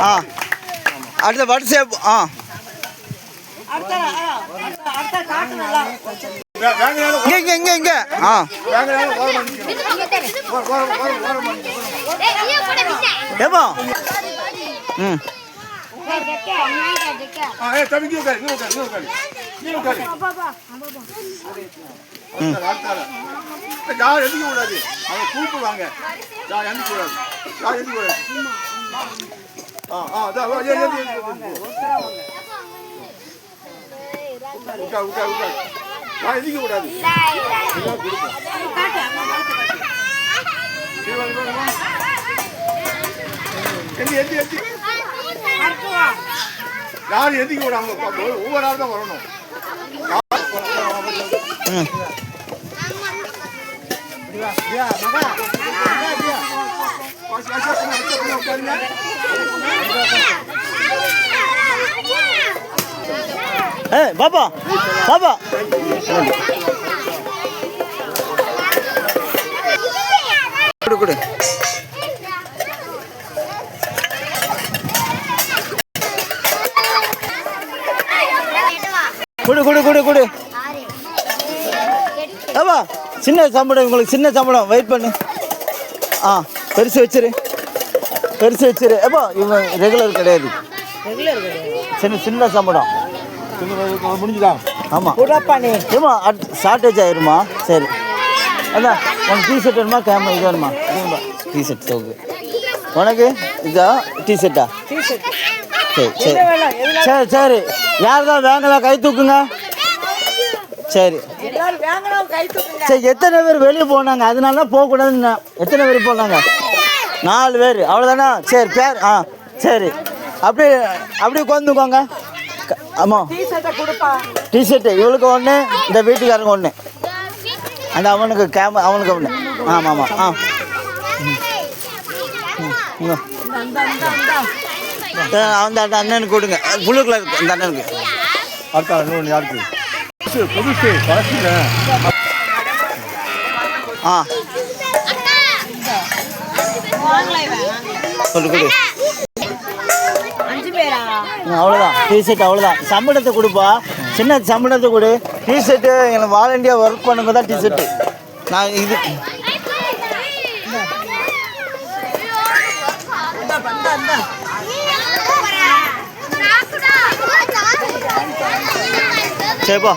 ஆ அடுத்த வாட்ஸ்அப் ஆ இங்கே இங்கே இங்கே ஆ ஏப்பா ம் யார் எதிர்க்க கூடாது அவங்க கூப்பிடுவாங்க யார் எந்திக்க கூடாது யார் எந்திக்க கூடாது யார் எதிர்க்க கூடாது யார் எதிர்க்க கூடாது ஒவ்வொரு ஆள் தான் வரணும். பாப்பா பாப்பா கொடு கொடு கொடு கொடு கொடு கொடு ஏப்பா சின்ன சம்பளம் உங்களுக்கு சின்ன சம்பளம் வெயிட் பண்ணு ஆ பெருசு வச்சிரு ஏப்பா இவங்க ரெகுலர் கிடையாது சின்ன சம்பளம் முடிஞ்சுதான் ஆமாம் ஏமா ஷார்ட்டேஜ் ஆயிருமா சரி அதான் உனக்கு டிஷர்ட் வேணுமா கேமரா இது வேணுமா டிஷர்ட் சோக்கு உனக்கு இதா டிஷர்ட்டா சரி சரி சரி யார் தான் வேங்கலாம் கை தூக்குங்க சரி சரி எத்தனை பேர் வெளியே போனாங்க அதனால தான் போகக்கூடாதுன்னு எத்தனை பேர் போனாங்க 4 பேர் அவ்வளோதானா சரி பேர் ஆ சரி அப்படியே உட்காந்துக்கோங்க ஆமாம் டிஷர்ட்டு இவளுக்கு ஒன்று இந்த வீட்டுக்காரங்க ஒன்று அந்த அவனுக்கு அவனுக்கு ஒன்று ஆமாம் ஆமாம் ஆ அந்த அண்ணனுக்கு கொடுங்க ப்ளூ கலர் இந்த அண்ணனுக்கு அடுத்த இன்னொன்று யாருக்கு புதுசு பழசுங்க ஆ கொடு அவ்வளோதான் டிஷர்ட் அவ்வளோதான் சம்பளத்தை கொடுப்பா சின்ன சம்பளத்தை கொடு டிஷர்ட்டு எனக்கு வாலண்டியாக ஒர்க் பண்ணுங்க தான் டிஷர்ட்டு நான் இது சரிப்பா